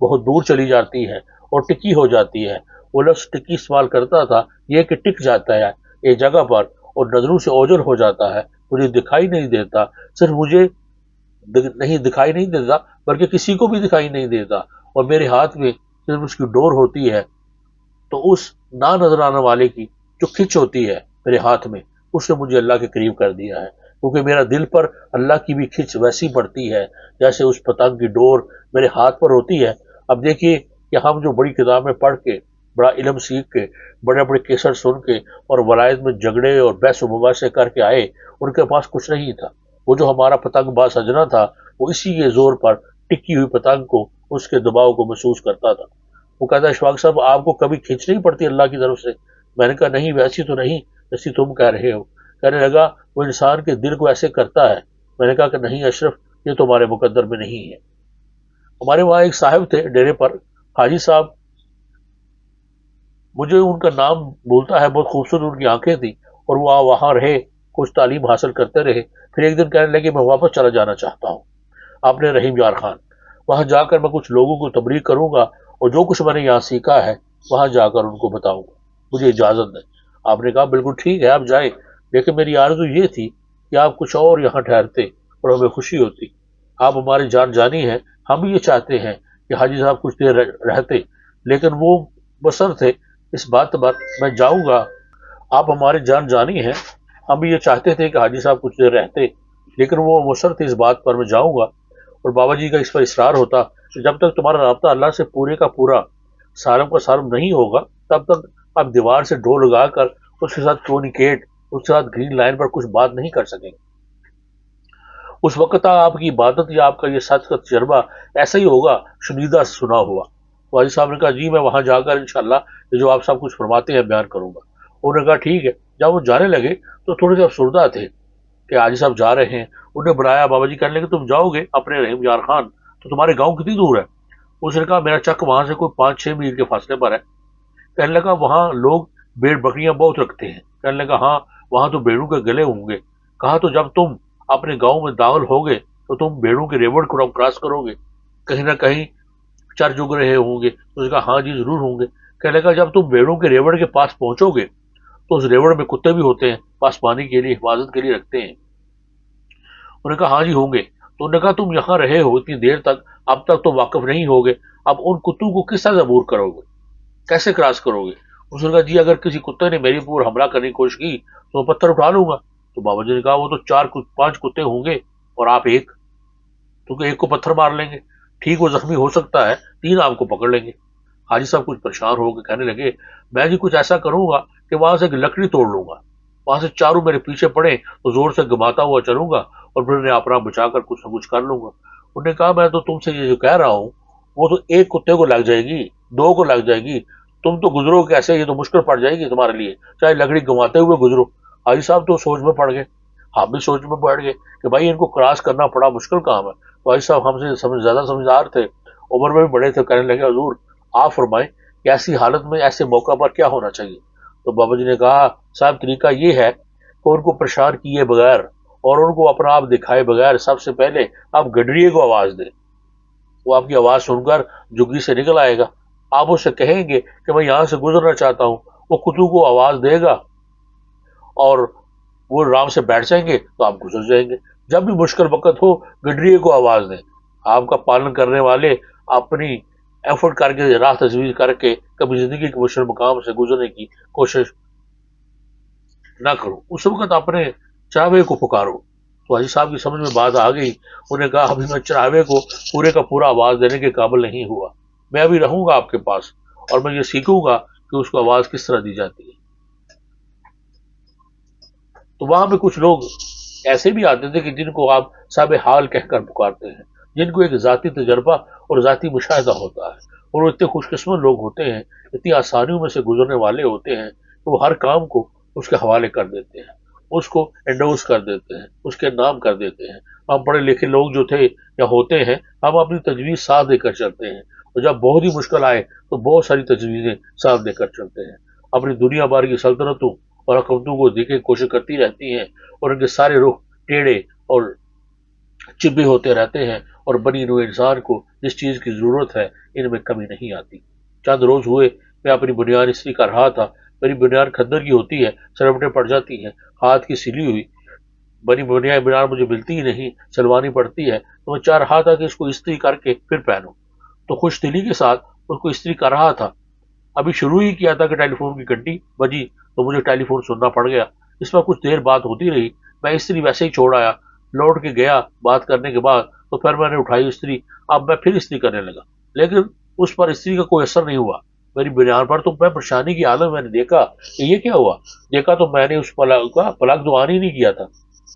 بہت دور چلی جاتی ہیں اور ٹکی ہو جاتی ہے۔ وہ لفظ ٹکی استعمال کرتا تھا، یہ کہ ٹک جاتا ہے ایک جگہ پر اور نظروں سے اوجھل ہو جاتا ہے، مجھے دکھائی نہیں دیتا، صرف مجھے نہیں دکھائی نہیں دیتا بلکہ کسی کو بھی دکھائی نہیں دیتا، اور میرے ہاتھ میں صرف اس کی ڈور ہوتی ہے۔ تو اس نہ نظر آنے والے کی جو کھچ ہوتی ہے میرے ہاتھ میں، اس نے مجھے اللہ کے قریب کر دیا ہے، کیونکہ میرا دل پر اللہ کی بھی کھچ ویسی پڑتی ہے جیسے اس پتنگ کی ڈور میرے ہاتھ پر ہوتی ہے۔ اب دیکھیے کہ ہم جو بڑی کتابیں پڑھ کے، بڑا علم سیکھ کے، بڑے بڑے کیسٹ سن کے اور ولایت میں جھگڑے اور بحث و مباحثے کر کے آئے، ان کے پاس کچھ نہیں تھا۔ وہ جو ہمارا پتنگ باز سجنا تھا، وہ اسی کے زور پر ٹکی ہوئی پتنگ کو، اس کے دباؤ کو محسوس کرتا تھا۔ وہ کہتا ہے اشفاق صاحب آپ کو کبھی کھینچ نہیں پڑتی اللہ کی طرف سے؟ میں نے کہا نہیں، ویسی تو نہیں جیسی تم کہہ رہے ہو۔ کہنے لگا وہ انسان کے دل کو ایسے کرتا ہے۔ میں نے کہا کہ نہیں اشرف، یہ تو ہمارے مقدر میں نہیں ہے۔ ہمارے وہاں ایک صاحب تھے ڈیرے پر، حاجی صاحب، مجھے ان کا نام بولتا ہے، بہت خوبصورت ان کی آنکھیں تھیں، اور وہ وہاں رہے، کچھ تعلیم حاصل کرتے رہے۔ پھر ایک دن کہنے لگے میں واپس چلا جانا چاہتا ہوں آپ نے رحیم یار خان، وہاں جا کر میں کچھ لوگوں کو تبلیغ کروں گا اور جو کچھ میں نے یہاں سیکھا ہے وہاں جا کر ان کو بتاؤں گا، مجھے اجازت دیں۔ آپ نے کہا بالکل ٹھیک ہے آپ جائیں، لیکن میری آرزو یہ تھی کہ آپ کچھ اور یہاں ٹھہرتے اور ہمیں خوشی ہوتی۔ آپ ہماری جان جانی ہیں، ہم بھی یہ چاہتے ہیں کہ حاجی صاحب کچھ دیر رہتے، لیکن وہ مصر تھے اس بات پر میں جاؤں گا۔ آپ ہمارے جان جانی ہیں، ہم بھی یہ چاہتے تھے کہ حاجی صاحب کچھ دیر رہتے، لیکن وہ مصر تھے اس بات پر میں جاؤں گا۔ اور بابا جی کا اس پر اصرار ہوتا کہ جب تک تمہارا رابطہ اللہ سے پورے کا پورا سالم کا سالم نہیں ہوگا، تب تک آپ دیوار سے ڈور لگا کر اس کے ساتھ کمیونیکیٹ، اس کے ساتھ گرین لائن پر کچھ بات نہیں کر سکیں۔ اس وقت آپ کی عبادت یا آپ کا یہ سچ کا تجربہ ایسا ہی ہوگا، شنیدہ سنا ہوا۔ واجد صاحب نے کہا جی میں وہاں جا کر انشاءاللہ یہ جو آپ سب کچھ فرماتے ہیں بیان کروں گا۔ انہوں نے کہا ٹھیک ہے۔ جب وہ جانے لگے تو تھوڑے سے افسردہ تھے کہ حاجی صاحب جا رہے ہیں۔ انہیں بلایا، بابا جی کہنے لگے تم جاؤ گے اپنے رحیم یار خان تو تمہارے گاؤں کتنی دور ہے؟ اس نے کہا میرا چک وہاں سے کوئی 5-6 میل کے فاصلے پر ہے۔ کہنے لگا وہاں لوگ بھیڑ بکریاں بہت رکھتے ہیں۔ کہنے لگا ہاں وہاں تو بھیڑوں کے گلے ہوں گے۔ کہا تو جب تم اپنے گاؤں میں داخل ہوگے تو تم بھیڑوں کے ریوڑ کو کراس کرو گے، کہیں نہ کہیں چر جگ رہے ہوں گے؟ اس نے کہا ہاں جی ضرور ہوں گے۔ کہنے لگا جب تم بھیڑوں کے ریوڑ کے پاس پہنچو گے تو اس ریوڑ میں کتے بھی ہوتے ہیں، پاس پانی کے لیے حفاظت کے لیے رکھتے ہیں۔ انہوں نے کہا ہاں جی ہوں گے۔ تو انہوں نے کہا تم یہاں رہے ہو اتنی دیر تک، اب تک تو واقف نہیں ہوگے، اب ان کتوں کو کس طرح عبور کرو گے، کیسے کراس کرو گے؟ اس نے کہا جی اگر کسی کتے نے میری اوپر حملہ کرنے کی کوشش کی تو میں پتھر اٹھا لوں گا۔ تو بابا جی نے کہا وہ تو 4-5 کتے ہوں گے اور آپ ایک، کیونکہ ایک کو پتھر مار لیں گے، ٹھیک وہ زخمی ہو سکتا ہے، 3 آپ کو پکڑ لیں گے۔ حاجی صاحب کچھ پریشان ہو کے کہنے لگے میں جی کچھ ایسا کروں گا کہ وہاں سے ایک لکڑی توڑ لوں گا، وہاں سے چاروں میرے پیچھے پڑے تو زور سے گھماتا ہوا چلوں گا اور پھر انہیں اپنا بچا کر کچھ نہ کچھ کر لوں گا۔ انہوں نے کہا میں تو تم سے یہ جو کہہ رہا ہوں وہ تو ایک کتے کو لگ جائے گی، 2 کو لگ جائے گی، تم تو گزرو کیسے؟ یہ تو مشکل پڑ جائے گی تمہارے لیے، چاہے لکڑی گھماتے ہوئے گزرو۔ حاجی صاحب تو سوچ میں پڑ گئے، ہم بھی سوچ میں پڑ گئے کہ بھائی ان کو کراس کرنا بڑا مشکل کام ہے۔ تو حاجی صاحب ہم سے زیادہ سمجھدار تھے، عمر میں بھی بڑے تھے، کہنے لگے حضور آپ فرمائیں کہ ایسی حالت میں ایسے موقع پر کیا ہونا چاہیے؟ تو بابا جی نے کہا صاحب طریقہ یہ ہے کہ ان کو پریشان کیے بغیر اور ان کو اپنا آپ دکھائے بغیر سب سے پہلے آپ گڈریے کو آواز دیں، وہ آپ کی آواز سن کر جگی سے نکل آئے گا۔ آپ اسے کہیں گے کہ میں یہاں سے گزرنا چاہتا ہوں، وہ کتوں کو آواز دے گا اور وہ آرام سے بیٹھ جائیں گے تو آپ گزر جائیں گے۔ جب بھی مشکل وقت ہو گڈریے کو آواز دیں، آپ کا پالن کرنے والے اپنی ایفرٹ کر کے راہ تجویز کر کے کبھی زندگی کے مشکل مقام سے گزرنے کی کوشش نہ کرو، اس وقت اپنے چراوے کو پکارو۔ تو حاجی صاحب کی سمجھ میں بات آ گئی، انہوں نے کہا ابھی میں چراوے کو پورے کا پورا آواز دینے کے قابل نہیں ہوا، میں ابھی رہوں گا آپ کے پاس اور میں یہ سیکھوں گا کہ اس کو آواز کس طرح دی جاتی ہے۔ تو وہاں پہ کچھ لوگ ایسے بھی آتے تھے کہ جن کو آپ صاحب حال کہہ کر پکارتے ہیں، جن کو ایک ذاتی تجربہ اور ذاتی مشاہدہ ہوتا ہے، اور وہ اتنے خوش قسمت لوگ ہوتے ہیں، اتنی آسانیوں میں سے گزرنے والے ہوتے ہیں کہ وہ ہر کام کو اس کے حوالے کر دیتے ہیں، اس کو انڈوز کر دیتے ہیں، اس کے نام کر دیتے ہیں۔ ہم پڑھے لکھے لوگ جو تھے یا ہوتے ہیں، ہم اپنی تجویز ساتھ دے کر چلتے ہیں، اور جب بہت ہی مشکل آئے تو بہت ساری تجویزیں ساتھ دے کر چلتے ہیں، اپنی دنیا بھر کی سلطنتوں اور حکومتوں کو دیکھنے کی کوشش کرتی رہتی ہیں، اور ان کے سارے رخ ٹیڑھے اور چبے ہوتے رہتے ہیں اور بنی نوع انسان کو جس چیز کی ضرورت ہے ان میں کمی نہیں آتی۔ چند روز ہوئے میں اپنی بنیاد استری کر رہا تھا، میری بنیاد کھدر کی ہوتی ہے، سلوٹیں پڑ جاتی ہیں، ہاتھ کی سلی ہوئی بنی بنیاد مجھے ملتی ہی نہیں، سلوانی پڑتی ہے، تو میں چاہ رہا تھا کہ اس کو استری کر کے پھر پہنوں، تو خوش دلی کے ساتھ اس کو استری کر رہا تھا۔ ابھی شروع ہی کیا تھا کہ ٹیلی فون کی گھنٹی بجی تو مجھے ٹیلی فون سننا پڑ گیا۔ اس میں کچھ دیر بات ہوتی رہی، میں استری ویسے ہی چھوڑ آیا، لوٹ کے گیا بات کرنے کے بعد، تو پھر میں نے اٹھائی استری، اب میں پھر استری کرنے لگا، لیکن اس پر استری کا کوئی اثر نہیں ہوا میری بنیاد پر۔ تو میں پریشانی کی حالت میں نے دیکھا کہ یہ کیا ہوا، دیکھا تو میں نے اس پلگ کا پلگ تو آن ہی نہیں کیا تھا۔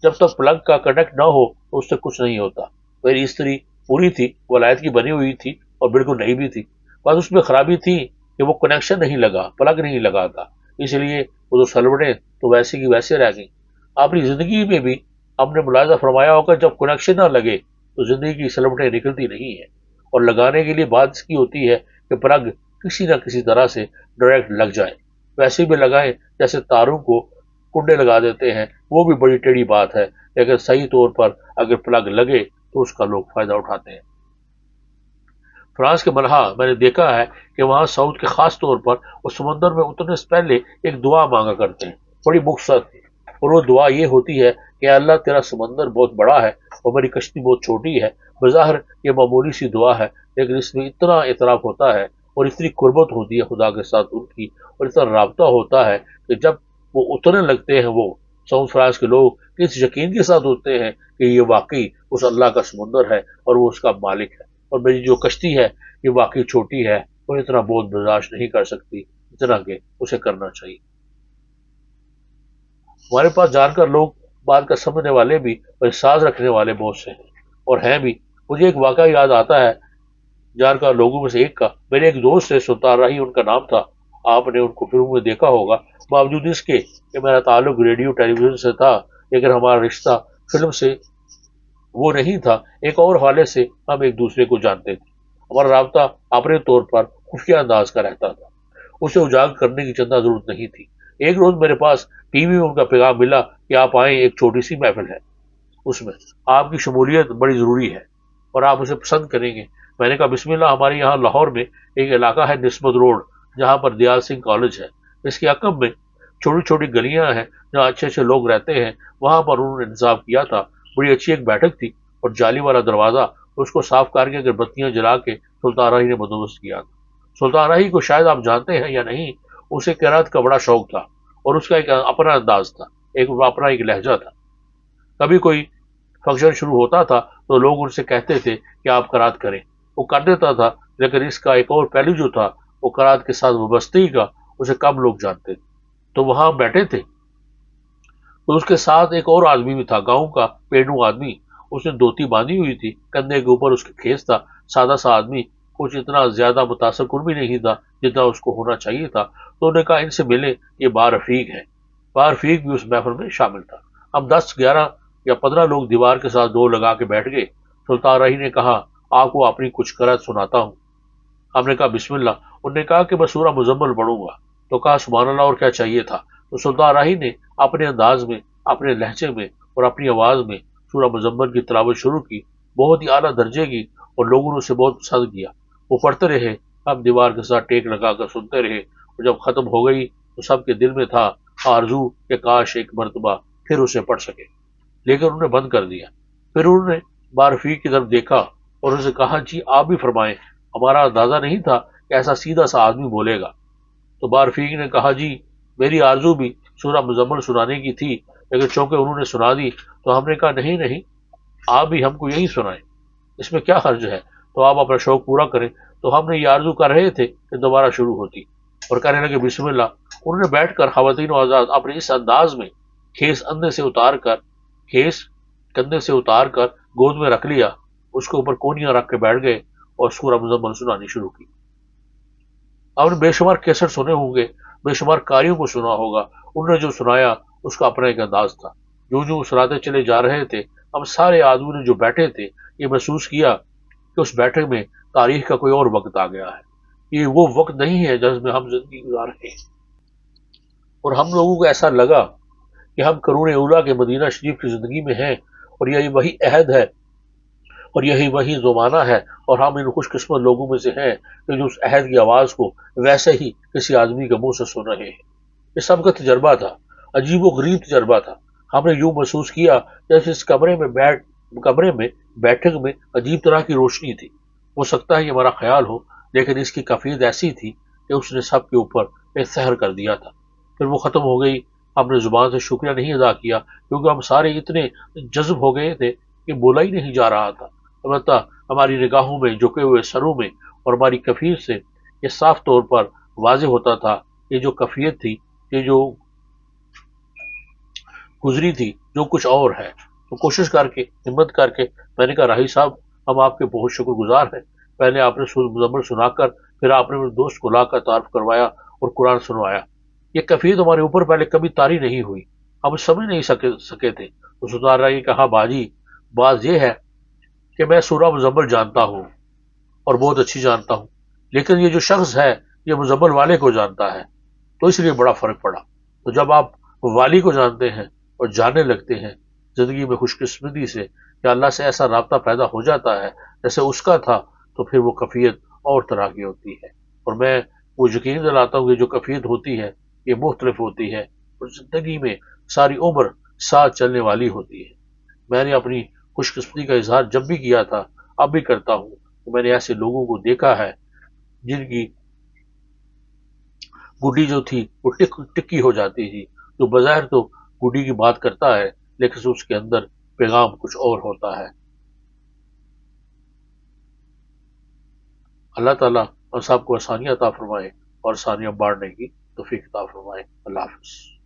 جب تک پلگ کا کنیکٹ نہ ہو تو اس سے کچھ نہیں ہوتا۔ میری استری پوری تھی، ولایت کی بنی ہوئی تھی اور بالکل نئی بھی تھی، بس اس میں خرابی تھی کہ وہ کنیکشن نہیں لگا، پلگ نہیں لگا تھا، اس لیے وہ تو سلوٹیں تو ویسے کی ویسے رہ گئیں۔ اپنی زندگی میں بھی ہم نے ملاحظہ فرمایا ہوگا، جب کنیکشن نہ لگے تو زندگی کی سلوٹیں نکلتی نہیں ہیں، اور لگانے کے لیے بات اس کی ہوتی ہے کہ پلگ کسی نہ کسی طرح سے ڈائریکٹ لگ جائے، ویسے بھی لگائیں جیسے تاروں کو کنڈے لگا دیتے ہیں، وہ بھی بڑی ٹیڑھی بات ہے، لیکن صحیح طور پر اگر پلگ لگے تو اس کا لوگ فائدہ اٹھاتے ہیں۔ فرانس کے ملحہ میں نے دیکھا ہے کہ وہاں سعود کے خاص طور پر وہ سمندر میں اترنے سے پہلے ایک دعا مانگا کرتے ہیں، بڑی مختصر تھی، اور وہ دعا یہ ہوتی ہے کہ اللہ تیرا سمندر بہت بڑا ہے اور میری کشتی بہت چھوٹی ہے۔ بظاہر یہ معمولی سی دعا ہے، لیکن اس میں اتنا اعتراف ہوتا ہے اور اتنی قربت ہوتی ہے خدا کے ساتھ ان کی، اور اتنا رابطہ ہوتا ہے کہ جب وہ اترنے لگتے ہیں، وہ سعود فرانس کے لوگ اس یقین کے ساتھ ہوتے ہیں کہ یہ واقعی اس اللہ کا سمندر ہے اور وہ اس کا مالک ہے، اور میری جو کشتی ہے یہ واقعی چھوٹی ہے اور اتنا بہت برداشت نہیں کر سکتی اتنا کہ اسے کرنا چاہیے۔ ہمارے پاس جان کر لوگ بات کا سمجھنے والے بھی اور احساس رکھنے والے بہت سے ہیں اور ہیں بھی۔ مجھے ایک واقعہ یاد آتا ہے جان کر لوگوں میں سے ایک کا۔ میرے ایک دوست سے، سلطان راہی ان کا نام تھا، آپ نے ان کو فلموں میں دیکھا ہوگا۔ باوجود اس کے کہ میرا تعلق ریڈیو ٹیلی ویژن سے تھا، لیکن ہمارا رشتہ فلم سے وہ نہیں تھا، ایک اور حوالے سے ہم ایک دوسرے کو جانتے تھے۔ ہمارا رابطہ اپنے طور پر خفیہ انداز کا رہتا تھا، اسے اجاگر کرنے کی چندہ ضرورت نہیں تھی۔ ایک روز میرے پاس ٹی وی میں ان کا پیغام ملا کہ آپ آئیں، ایک چھوٹی سی محفل ہے، اس میں آپ کی شمولیت بڑی ضروری ہے اور آپ اسے پسند کریں گے۔ میں نے کہا بسم اللہ۔ ہمارے یہاں لاہور میں ایک علاقہ ہے نسبت روڈ، جہاں پر دیال سنگھ کالج ہے، اس کے عقب میں چھوٹی چھوٹی گلیاں ہیں جہاں اچھے اچھے لوگ رہتے ہیں، وہاں پر انہوں نے انتظام کیا تھا۔ بڑی اچھی ایک بیٹھک تھی اور جالی والا دروازہ، اس کو صاف کر کے اگر بتیاں جلا کے سلطان راہی نے بندوبست کیا تھا۔ سلطان راہی کو شاید آپ جانتے ہیں یا نہیں، اسے قرات کا بڑا شوق تھا اور اس کا ایک اپنا انداز تھا، اپنا ایک لہجہ تھا۔ کبھی کوئی فنکشن شروع ہوتا تھا تو لوگ ان سے کہتے تھے کہ آپ قرات کریں، وہ کر دیتا تھا، لیکن اس کا ایک اور پہلو جو تھا وہ قرات کے ساتھ وابستگی کا، اسے کم لوگ جانتے تھے۔ تو وہاں بیٹھے تھے تو اس کے ساتھ ایک اور آدمی بھی تھا، گاؤں کا پینڈو آدمی، اس نے دھوتی باندھی ہوئی تھی، کندھے کے اوپر اس کے کھیس تھا، سادہ سا آدمی، کچھ اتنا زیادہ متاثر کن بھی نہیں تھا جتنا اس کو ہونا چاہیے تھا۔ تو انہوں نے کہا ان سے ملے، یہ با رفیق ہے۔ با رفیق بھی اس محفل میں شامل تھا۔ ہم 10 11 یا 15 لوگ دیوار کے ساتھ دو لگا کے بیٹھ گئے۔ سلطان راہی نے کہا آپ کو اپنی کچھ قرات سناتا ہوں۔ ہم نے کہا بسم اللہ۔ انہوں نے کہا کہ میں سورہ مزمل پڑھوں گا، تو کہا سبحان اللہ، اور کیا چاہیے تھا۔ تو سلطان راہی نے اپنے انداز میں، اپنے لہجے میں اور اپنی آواز میں سورہ مزمل کی تلاوت شروع کی، بہت ہی اعلیٰ درجے کی، اور لوگوں نے اسے بہت پسند کیا۔ وہ پڑھتے رہے، ہم دیوار کے ساتھ ٹیک لگا کر سنتے رہے، اور جب ختم ہو گئی تو سب کے دل میں تھا آرزو کہ کاش ایک مرتبہ پھر اسے پڑھ سکے، لیکن انہوں نے بند کر دیا۔ پھر انہوں نے بارفیق کی طرف دیکھا اور اسے کہا جی آپ بھی فرمائیں، ہمارا اندازہ نہیں تھا کہ ایسا سیدھا سا آدمی بولے گا۔ تو بارفیق نے کہا جی میری آرزو بھی سورہ مزمل سنانے کی تھی، لیکن چونکہ انہوں نے سنا دی تو ہم نے کہا نہیں نہیں، آپ بھی ہم کو یہی سنائیں، اس میں کیا حرج ہے، تو آپ اپنا شوق پورا کریں۔ تو ہم نے یہ آرزو کر رہے تھے کہ دوبارہ شروع ہوتی، اور کہنے لگے بسم اللہ۔ انہوں نے بیٹھ کر خواتین و آزاد اپنے اس انداز میں کھیس کندھے سے اتار کر گود میں رکھ لیا، اس کے اوپر کونیاں رکھ کے بیٹھ گئے اور سورہ مزمل سنانی شروع کی۔ آپ نے بے شمار کیسٹ سنے ہوں گے، بے شمار قاریوں کو سنا ہوگا، انہوں نے جو سنایا اس کا اپنا ایک انداز تھا۔ جو جو سناتے چلے جا رہے تھے، ہم سارے آدمی نے جو بیٹھے تھے یہ محسوس کیا کہ اس بیٹھک میں تاریخ کا کوئی اور وقت آ گیا ہے، یہ وہ وقت نہیں ہے جس میں ہم زندگی گزار رہے ہیں۔ اور ہم لوگوں کو ایسا لگا کہ ہم قرون اولیٰ کے مدینہ شریف کی زندگی میں ہیں، اور یہ وہی عہد ہے اور یہی وہی زمانہ ہے، اور ہم ان خوش قسمت لوگوں میں سے ہیں کہ جو اس عہد کی آواز کو ویسے ہی کسی آدمی کے منہ سے سن رہے ہیں۔ یہ سب کا تجربہ تھا، عجیب و غریب تجربہ تھا۔ ہم نے یوں محسوس کیا جیسے اس کمرے میں بیٹھک میں عجیب طرح کی روشنی تھی۔ ہو سکتا ہے یہ ہمارا خیال ہو، لیکن اس کی کیفیت ایسی تھی کہ اس نے سب کے اوپر ایک سحر کر دیا تھا۔ پھر وہ ختم ہو گئی۔ ہم نے زبان سے شکریہ نہیں ادا کیا، کیونکہ ہم سارے اتنے جذب ہو گئے تھے کہ بولا ہی نہیں جا رہا تھا۔ البتہ ہماری نگاہوں میں، جھکے ہوئے سروں میں اور ہماری کفیت سے یہ صاف طور پر واضح ہوتا تھا کہ جو کفیت تھی، یہ جو گزری تھی، جو کچھ اور ہے۔ تو کوشش کر کے، ہمت کر کے میں نے کہا راہی صاحب، ہم آپ کے بہت شکر گزار ہیں۔ پہلے آپ نے مزمل سنا کر، پھر آپ نے میرے دوست کو لا کر تعارف کروایا اور قرآن سنوایا۔ یہ کفیت ہمارے اوپر پہلے کبھی طاری نہیں ہوئی، ہم سمجھ نہیں سکے تھے۔ تو سردار راہی نے کہا باجی، بات یہ ہے کہ میں سورہ مزمل جانتا ہوں اور بہت اچھی جانتا ہوں، لیکن یہ جو شخص ہے یہ مزمل والے کو جانتا ہے، تو اس لیے بڑا فرق پڑا۔ تو جب آپ والی کو جانتے ہیں اور جاننے لگتے ہیں، زندگی میں خوش قسمتی سے کہ اللہ سے ایسا رابطہ پیدا ہو جاتا ہے جیسے اس کا تھا، تو پھر وہ کفیت اور طرح کی ہوتی ہے۔ اور میں وہ یقین دلاتا ہوں کہ جو کفیت ہوتی ہے یہ مختلف ہوتی ہے اور زندگی میں ساری عمر ساتھ چلنے والی ہوتی ہے۔ میں نے اپنی خوش قسمتی کا اظہار جب بھی کیا تھا، اب بھی کرتا ہوں کہ میں نے ایسے لوگوں کو دیکھا ہے جن کی گڈی جو تھی وہ ٹکی ہو جاتی تھی، جو بظاہر تو گڈی کی بات کرتا ہے لیکن اس کے اندر پیغام کچھ اور ہوتا ہے۔ اللہ تعالیٰ ہم سب کو آسانیاں عطا فرمائے اور آسانیاں بانٹنے کی توفیق عطا فرمائے۔ اللہ حافظ۔